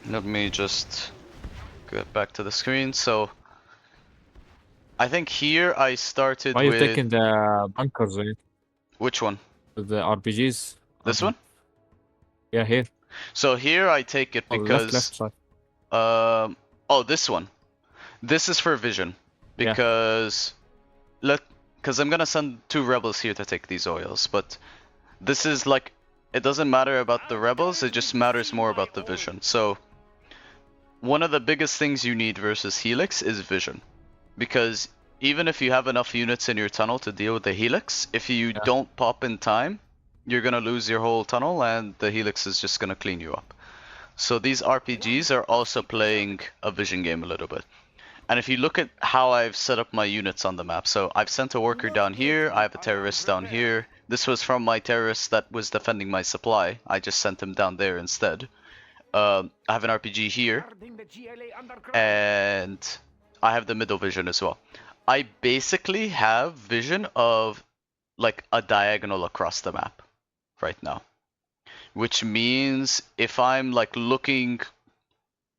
Let me just get back to the screen. So I think here I started Why are you with taking the bunkers, right? which one? The RPGs? This one? Yeah, here. So here I take it Oh, because left side. oh, this one. This is for vision Yeah. because because I'm gonna send 2 rebels here to take these oils, but this is like it doesn't matter about the rebels, it just matters more about the vision. So one of the biggest things you need versus Helix is vision, because even if you have enough units in your tunnel to deal with the Helix, if you Yeah. don't pop in time, you're gonna lose your whole tunnel and the Helix is just gonna clean you up. So these RPGs are also playing a vision game a little bit. And if you look at how I've set up my units on the map, so I've sent a worker down here, I have a terrorist down here. This was from my terrorist that was defending my supply. I just sent him down there instead. I have an RPG here, and I have the middle vision as well. I basically have vision of like a diagonal across the map right now, which means if I'm like looking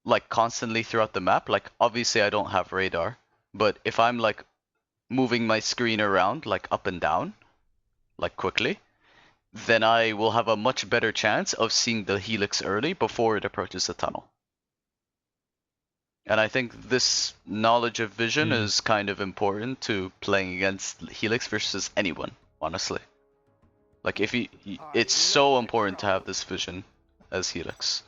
like constantly throughout the map, like obviously I don't have radar, but if I'm like moving my screen around like up and down like quickly, then I will have a much better chance of seeing the Helix early before it approaches the tunnel. And I think this knowledge of vision is kind of important to playing against Helix versus anyone, honestly. Like if you, it's so important to have this vision as Helix.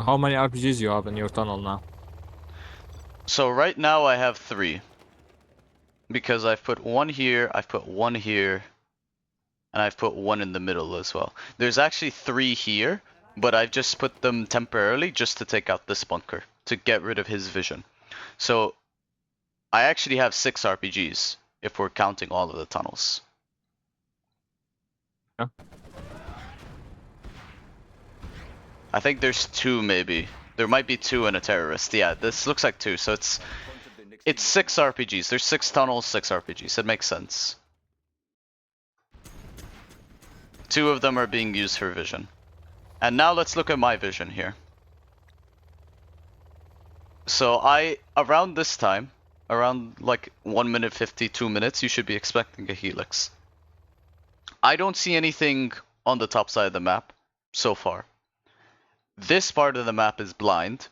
How many RPGs you have in your tunnel now? So right now I have 3. Because I've put 1 here, I've put 1 here, and I've put 1 in the middle as well. There's actually 3 here, but I've just put them temporarily just to take out this bunker, to get rid of his vision. So I actually have 6 RPGs, if we're counting all of the tunnels. Yeah. I think there's 2 maybe. There might be 2 and a terrorist. Yeah, this looks like 2, so it's 6 RPGs. There's 6 tunnels, 6 RPGs. It makes sense. 2 of them are being used for vision. And now let's look at my vision here. So around this time, around like 1 minute 50, 2 minutes, you should be expecting a Helix. I don't see anything on the top side of the map so far. This part of the map is blind.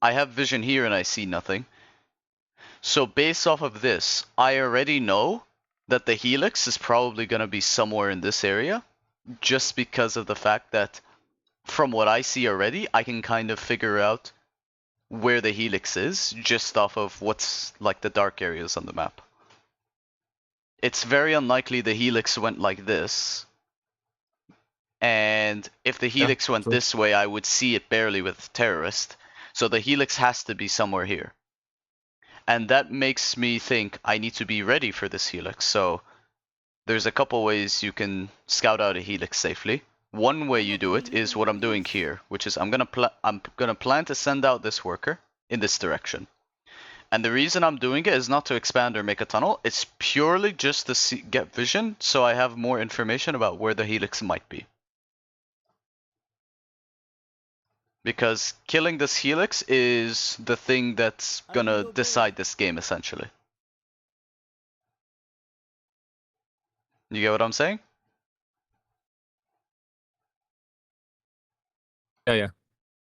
I have vision here and I see nothing. So based off of this, I already know that the Helix is probably going to be somewhere in this area, just because of the fact that from what I see already, I can kind of figure out where the Helix is just off of what's like the dark areas on the map. It's very unlikely the Helix went like this. And if the Helix went this way, I would see it barely with terrorist. So the Helix has to be somewhere here. And that makes me think I need to be ready for this Helix. So there's a couple ways you can scout out a Helix safely. One way you do it is what I'm doing here, which is I'm gonna plan to send out this worker in this direction. And the reason I'm doing it is not to expand or make a tunnel. It's purely just to get vision, so I have more information about where the Helix might be. Because killing this Helix is the thing that's gonna decide this game, essentially. You get what I'm saying? Yeah.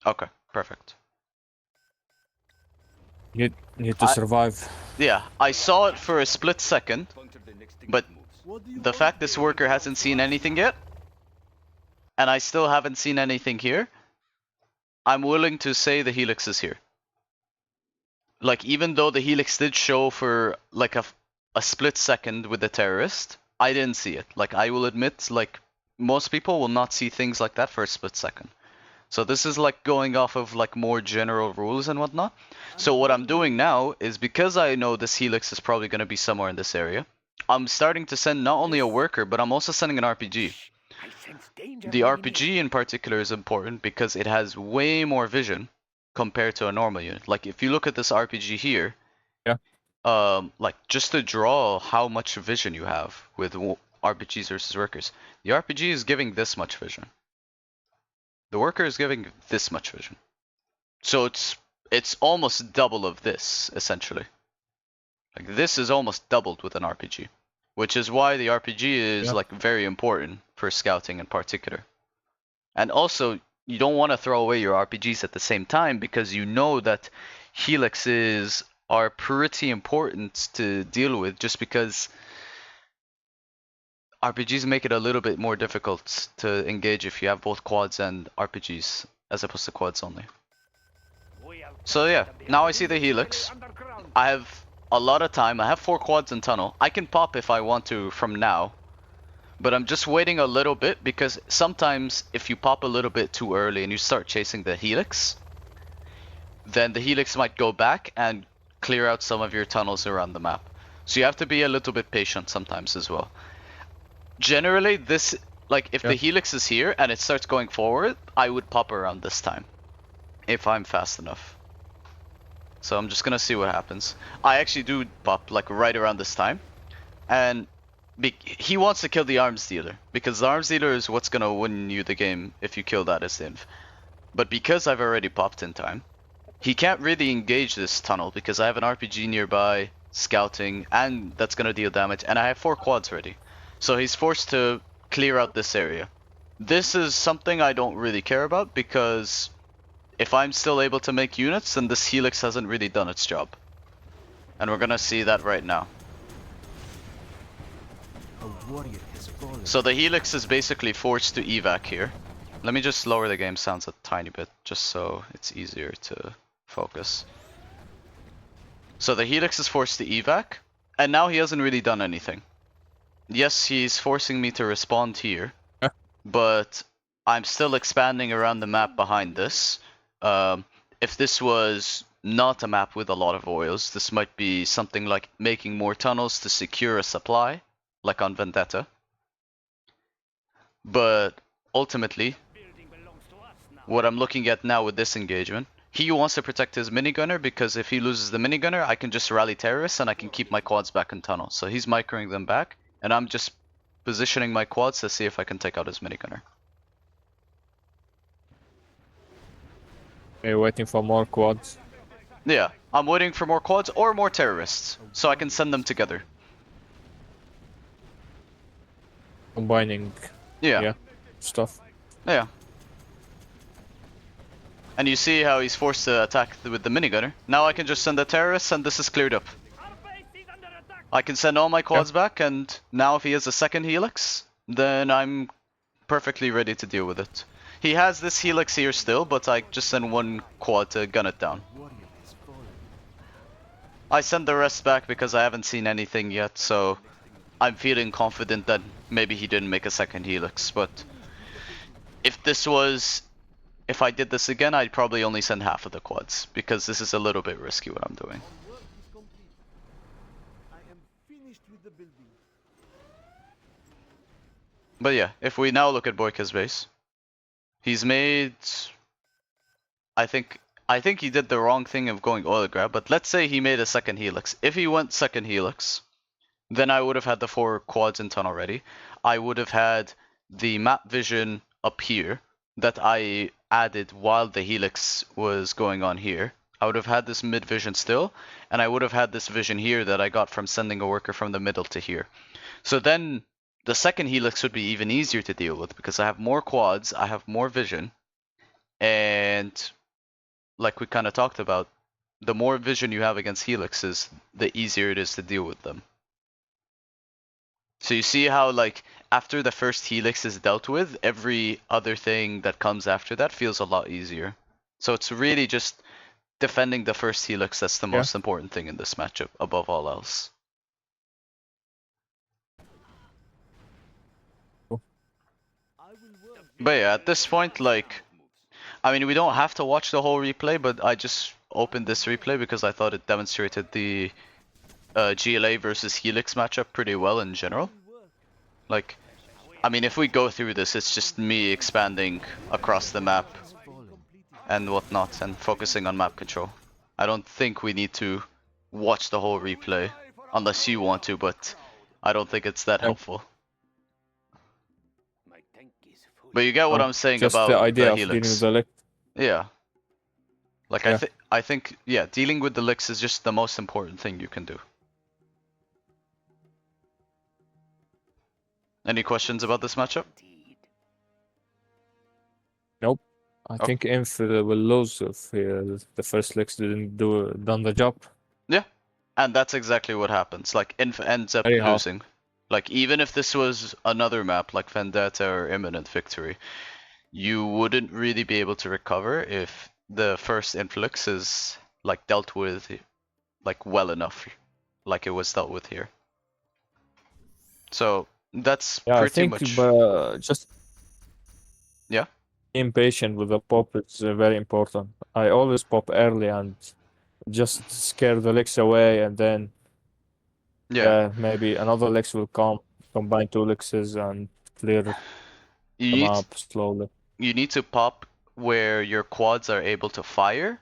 Okay, perfect. You need to survive. Yeah, I saw it for a split second, but the fact this worker hasn't seen anything yet, and I still haven't seen anything here, I'm willing to say the Helix is here. Like, even though the Helix did show for like a split second with the terrorist, I didn't see it. Like, I will admit, like, most people will not see things like that for a split second. So this is like going off of like more general rules and whatnot. So what I'm doing now is, because I know this Helix is probably going to be somewhere in this area, I'm starting to send not only a worker, but I'm also sending an RPG. The RPG in particular is important because it has way more vision compared to a normal unit. Like if you look at this RPG here, Yeah. like just to draw how much vision you have with RPGs versus workers. The RPG is giving this much vision. The worker is giving this much vision. So it's almost double of this, essentially. Like this is almost doubled with an RPG. Which is why the RPG is like very important for scouting in particular. And also, you don't want to throw away your RPGs at the same time because you know that helixes are pretty important to deal with just because RPGs make it a little bit more difficult to engage if you have both quads and RPGs as opposed to quads only. So yeah, now I see the Helix. I have a lot of time. I have 4 quads in tunnel. I can pop if I want to from now. But I'm just waiting a little bit because sometimes if you pop a little bit too early and you start chasing the Helix, then the Helix might go back and clear out some of your tunnels around the map. So you have to be a little bit patient sometimes as well. Generally, this, like if the Helix is here and it starts going forward, I would pop around this time. If I'm fast enough. So I'm just gonna see what happens. I actually do pop like right around this time. And he wants to kill the arms dealer, because the arms dealer is what's gonna win you the game if you kill that as inv. But because I've already popped in time, he can't really engage this tunnel because I have an RPG nearby, scouting, and that's gonna deal damage, and I have 4 quads ready. So he's forced to clear out this area. This is something I don't really care about because if I'm still able to make units, then this Helix hasn't really done its job. And we're gonna see that right now. So the Helix is basically forced to evac here. Let me just lower the game sounds a tiny bit, just so it's easier to focus. So the Helix is forced to evac, and now he hasn't really done anything. Yes, he's forcing me to respond here, but I'm still expanding around the map behind this. If this was not a map with a lot of oils, this might be something like making more tunnels to secure a supply, like on Vendetta. But ultimately, what I'm looking at now with this engagement, he wants to protect his minigunner because if he loses the minigunner, I can just rally terrorists and I can keep my quads back in tunnel. So he's microing them back, and I'm just positioning my quads to see if I can take out his minigunner. Are you waiting for more quads? Yeah, I'm waiting for more quads or more terrorists, so I can send them together. Combining stuff. Yeah. And you see how he's forced to attack with the minigunner. Now I can just send the terrorists and this is cleared up. I can send all my quads back, and now if he has a second Helix, then I'm perfectly ready to deal with it. He has this Helix here still, but I just send 1 quad to gun it down. I send the rest back because I haven't seen anything yet, so I'm feeling confident that maybe he didn't make a second Helix, but if I did this again, I'd probably only send half of the quads, because this is a little bit risky what I'm doing. But yeah, if we now look at Boyka's base, he's made... I think he did the wrong thing of going oil grab, but let's say he made a second Helix. If he went second Helix, then I would have had the 4 quads in tunnel ready. I would have had the map vision up here that I added while the Helix was going on here. I would have had this mid vision still, and I would have had this vision here that I got from sending a worker from the middle to here. So then the second Helix would be even easier to deal with because I have more quads, I have more vision, and like we kind of talked about, the more vision you have against Helixes, the easier it is to deal with them. So you see how, like, after the first Helix is dealt with, every other thing that comes after that feels a lot easier. So it's really just defending the first Helix that's the most important thing in this matchup, above all else. But yeah, at this point, like, I mean, we don't have to watch the whole replay, but I just opened this replay because I thought it demonstrated the GLA versus Helix matchup pretty well in general. Like, I mean, if we go through this, it's just me expanding across the map and whatnot and focusing on map control. I don't think we need to watch the whole replay unless you want to, but I don't think it's that helpful. But you get what I'm saying just about the idea of Helix. dealing with the lick. Yeah. Like I think yeah, dealing with the licks is just the most important thing you can do. Any questions about this matchup? Nope. I think Inf will lose if the first licks didn't done the job. Yeah, and that's exactly what happens. Like Inf ends up Very losing. Like even if this was another map like Vendetta or Imminent Victory, you wouldn't really be able to recover if the first influx is like dealt with like well enough, like it was dealt with here. So that's pretty much. But just yeah. Impatient with the pop is very important. I always pop early and just scare the licks away, and then maybe another licks will come, combine two lickses and clear the map slowly. You need to pop where your quads are able to fire,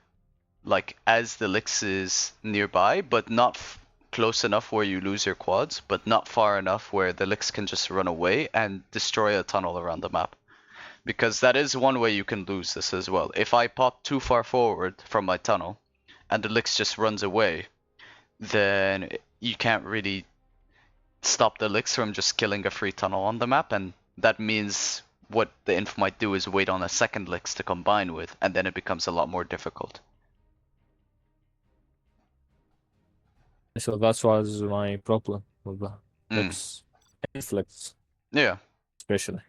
like as the licks is nearby, but not close enough where you lose your quads, but not far enough where the licks can just run away and destroy a tunnel around the map. Because that is one way you can lose this as well. If I pop too far forward from my tunnel and the licks just runs away, then you can't really stop the licks from just killing a free tunnel on the map, and that means what the inf might do is wait on a second licks to combine with, and then it becomes a lot more difficult. So that was my problem with the licks inflicts. Yeah. Especially.